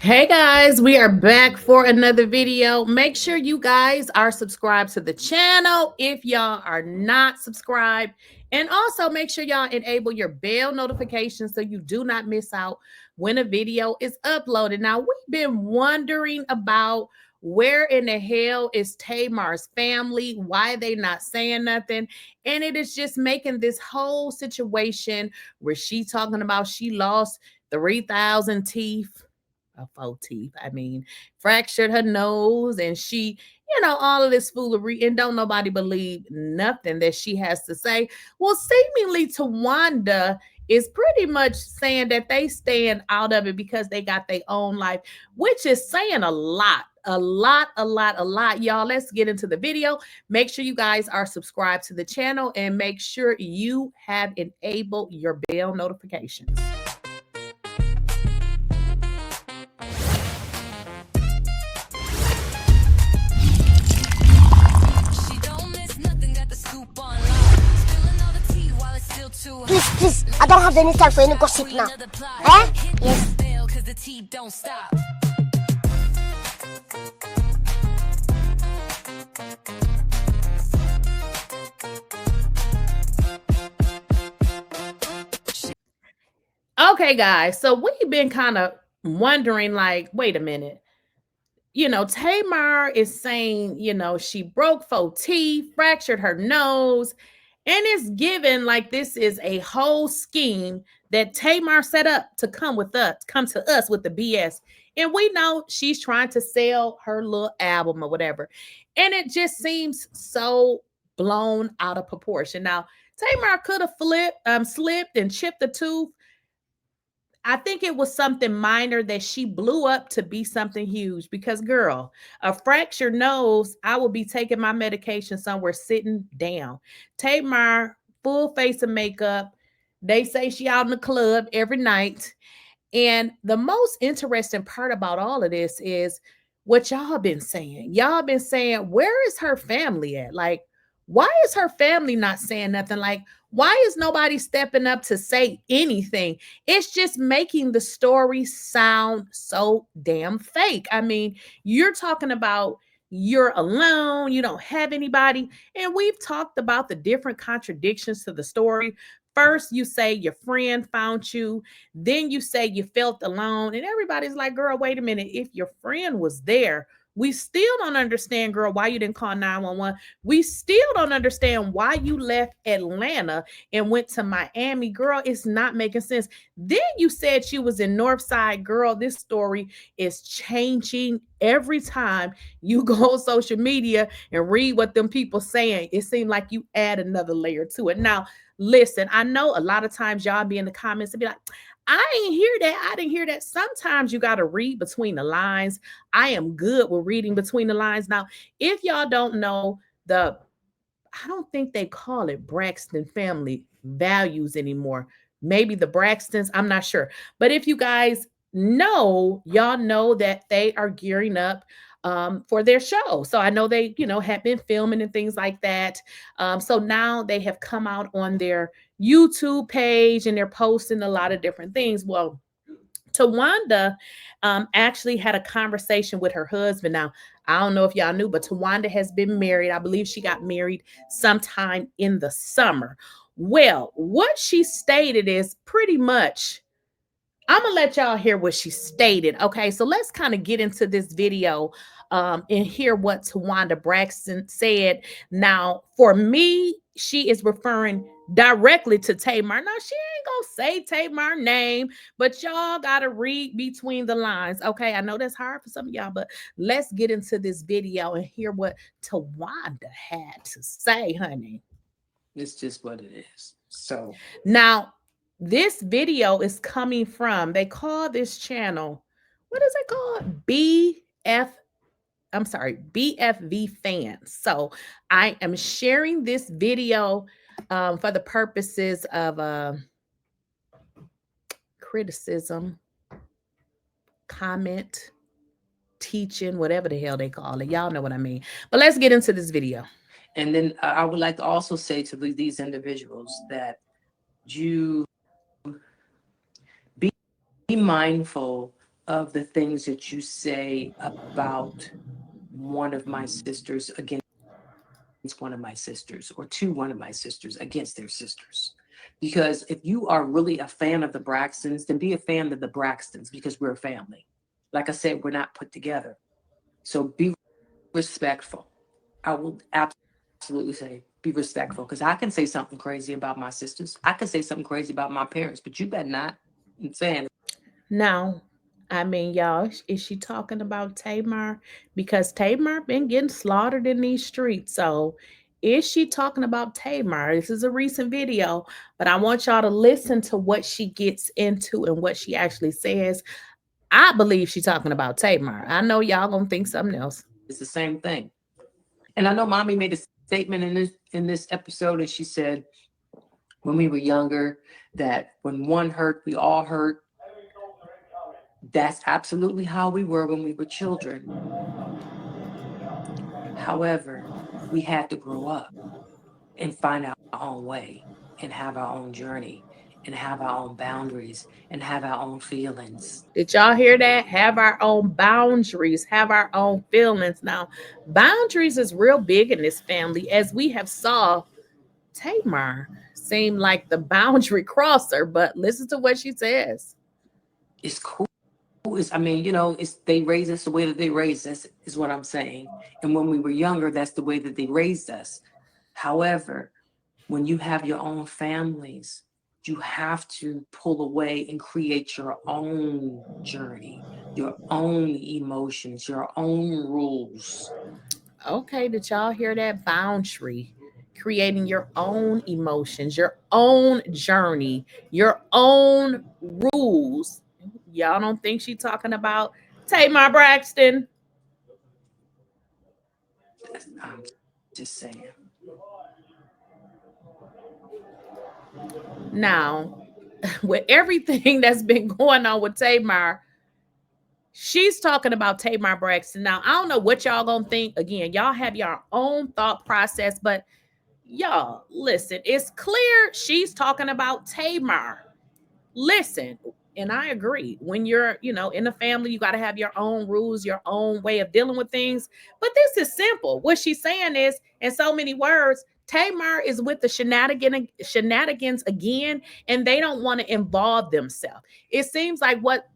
Hey guys, we are back for another video. Make sure you guys are subscribed to the channel if y'all are not subscribed. And also make sure y'all enable your bell notifications so you do not miss out when a video is uploaded. Now, we've been wondering about where in the hell is Tamar's family? Why they not saying nothing? And it is just making this whole situation where she talking about she lost 3,000 teeth, faux teeth. I mean, fractured her nose, and she, all of this foolery, and don't nobody believe nothing that she has to say. Well, seemingly Towanda is pretty much saying that they stand out of it because they got their own life, which is saying a lot. Y'all. Let's get into the video. Make sure you guys are subscribed to the channel and make sure you have enabled your bell notifications. Please, I don't have any time for any gossip now. Eh? Yes. Okay, guys, so we've been kind of wondering, like, wait a minute. Tamar is saying, she broke 4 teeth, fractured her nose, and it's given like this is a whole scheme that Tamar set up to come to us with the BS. And we know she's trying to sell her little album or whatever. And it just seems so blown out of proportion. Now, Tamar could have slipped and chipped a tooth. I think it was something minor that she blew up to be something huge because, girl, a fractured nose, I will be taking my medication somewhere sitting down. Tamar, full face of makeup. They say she out in the club every night. And the most interesting part about all of this is what y'all been saying. Y'all been saying, where is her family at? Like, why is her family not saying nothing? Like, why is nobody stepping up to say anything? It's just making the story sound so damn fake. I mean, you're talking about you're alone, you don't have anybody. And we've talked about the different contradictions to the story. First, you say your friend found you. Then you say you felt alone. And everybody's like, girl, wait a minute. If your friend was there, we still don't understand, girl, why you didn't call 911. We still don't understand why you left Atlanta and went to Miami. Girl, it's not making sense. Then you said she was in Northside. Girl, this story is changing every time you go on social media and read what them people saying. It seems like you add another layer to it. Now, listen, I know a lot of times y'all be in the comments and be like, I ain't hear that. I didn't hear that. Sometimes you got to read between the lines. I am good with reading between the lines. Now, if y'all don't know I don't think they call it Braxton family values anymore. Maybe the Braxtons, I'm not sure. But if you guys know, y'all know that they are gearing up for their show. So I know they, have been filming and things like that. So now they have come out on their YouTube page and they're posting a lot of different things. Well, Towanda actually had a conversation with her husband. Now, I don't know if y'all knew, but Towanda has been married. I believe she got married sometime in the summer. Well, what she stated is pretty much, I'm going to let y'all hear what she stated. Okay, so let's kind of get into this video and hear what Towanda Braxton said. Now, for me, she is referring directly to Tamar. Now, she ain't going to say Tamar's name, but y'all got to read between the lines. Okay, I know that's hard for some of y'all, but let's get into this video and hear what Towanda had to say, honey. It's just what it is. So now, this video is coming from, they call this channel, what is it called? BFV fans. So I am sharing this video for the purposes of criticism, comment, teaching, whatever the hell they call it. Y'all know what I mean. But let's get into this video. And then I would like to also say to these individuals that you be mindful of the things that you say about one of my sisters against one of my sisters, or to one of my sisters against their sisters. Because if you are really a fan of the Braxtons, then be a fan of the Braxtons, because we're a family. Like I said, we're not put together. So be respectful. I will absolutely say be respectful, because I can say something crazy about my sisters. I can say something crazy about my parents, but you better not. I'm saying. Now, I mean, y'all, is she talking about Tamar? Because Tamar been getting slaughtered in these streets. So is she talking about Tamar? This is a recent video, but I want y'all to listen to what she gets into and what she actually says. I believe she's talking about Tamar. I know y'all gonna think something else. It's the same thing. And I know mommy made a statement in this episode, and she said when we were younger that when one hurt, we all hurt. That's absolutely how we were when we were children. However, we had to grow up and find our own way and have our own journey and have our own boundaries and have our own feelings. Did y'all hear that? Have our own boundaries, have our own feelings. Now, boundaries is real big in this family, as we have saw Tamar seem like the boundary crosser, but listen to what she says. It's cool. I mean, it's they raised us the way that they raised us, is what I'm saying. And when we were younger, that's the way that they raised us. However, when you have your own families, you have to pull away and create your own journey, your own emotions, your own rules. Okay, did y'all hear that? Boundary. Creating your own emotions, your own journey, your own rules. Y'all don't think she talking about Tamar Braxton? I'm just saying. Now, with everything that's been going on with Tamar, she's talking about Tamar Braxton. Now, I don't know what y'all gonna think. Again, y'all have your own thought process, but y'all, listen, it's clear she's talking about Tamar. Listen, and I agree. When you're, in a family, you got to have your own rules, your own way of dealing with things. But this is simple. What she's saying is, in so many words, Tamar is with the shenanigans again, and they don't want to involve themselves. It seems like what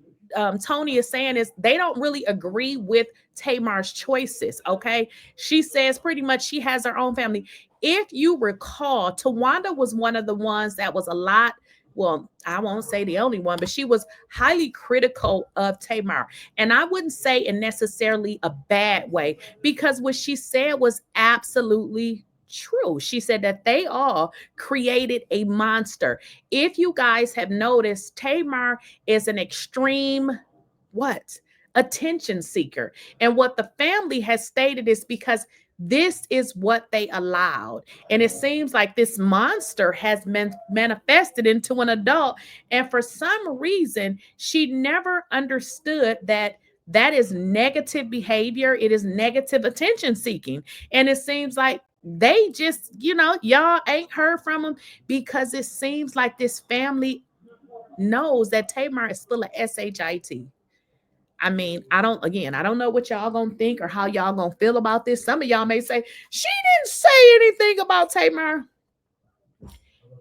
Tony is saying is they don't really agree with Tamar's choices. Okay. She says pretty much she has her own family. If you recall, Towanda was one of the ones that was a lot, well, I won't say the only one, but she was highly critical of Tamar. And I wouldn't say in necessarily a bad way, because what she said was absolutely true. She said that they all created a monster. If you guys have noticed, Tamar is an extreme what? Attention seeker. And what the family has stated is because this is what they allowed. And it seems like this monster has been manifested into an adult. And for some reason, she never understood that that is negative behavior. It is negative attention seeking. And it seems like they just, y'all ain't heard from them, because it seems like this family knows that Tamar is still a SHIT. I mean, I don't know what y'all gonna think or how y'all gonna feel about this. Some of y'all may say, she didn't say anything about Tamar.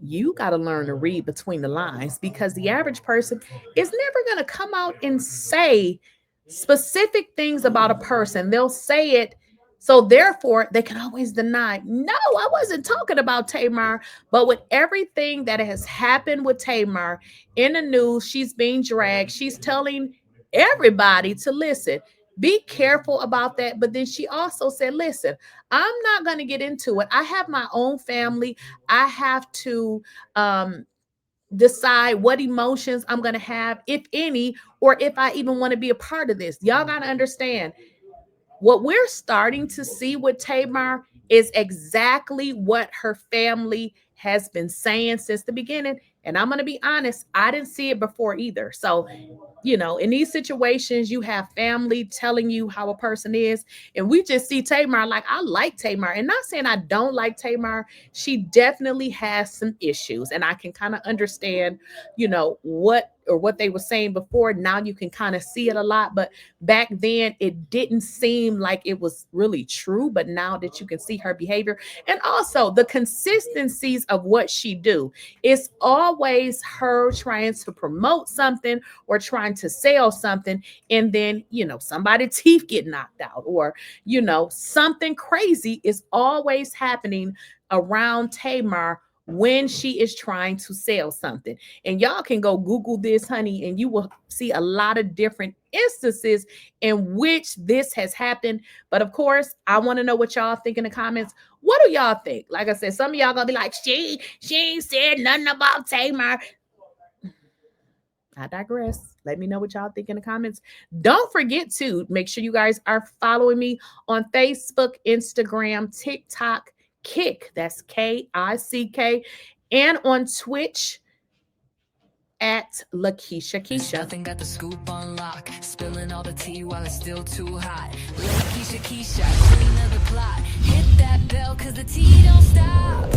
You got to learn to read between the lines, because the average person is never going to come out and say specific things about a person. They'll say it, so therefore they can always deny, no, I wasn't talking about Tamar. But with everything that has happened with Tamar in the news, she's being dragged. She's telling everybody to listen. Be careful about that. But then she also said, listen, I'm not going to get into it. I have my own family. I have to decide what emotions I'm going to have, if any, or if I even want to be a part of this. Y'all got to understand, what we're starting to see with Tamar is exactly what her family has been saying since the beginning. And I'm going to be honest, I didn't see it before either. So, you know, in these situations, you have family telling you how a person is. And we just see Tamar, like, I like Tamar. And not saying I don't like Tamar. She definitely has some issues. And I can kind of understand, you know, what they were saying before. Now you can kind of see it a lot. But back then, it didn't seem like it was really true. But now that you can see her behavior, and also the consistencies of what she do, it's always her trying to promote something or trying to sell something, and then, you know, somebody's teeth get knocked out, or, you know, something crazy is always happening around Tamar when she is trying to sell something. And y'all can go Google this, honey, and you will see a lot of different instances in which this has happened. But of course, I want to know what y'all think in the comments. What do y'all think? Like I said, some of y'all gonna be like, she ain't said nothing about Tamar. I digress. Let me know what y'all think in the comments. Don't forget to make sure you guys are following me on Facebook, Instagram, TikTok, Kick. That's K-I-C-K. And on Twitch at Lakeysha Keysha. Nothing got the scoop on lock, spilling all the tea while it's still too hot. Lakeysha Keysha, queen of the plot. Hit that bell cause the tea don't stop.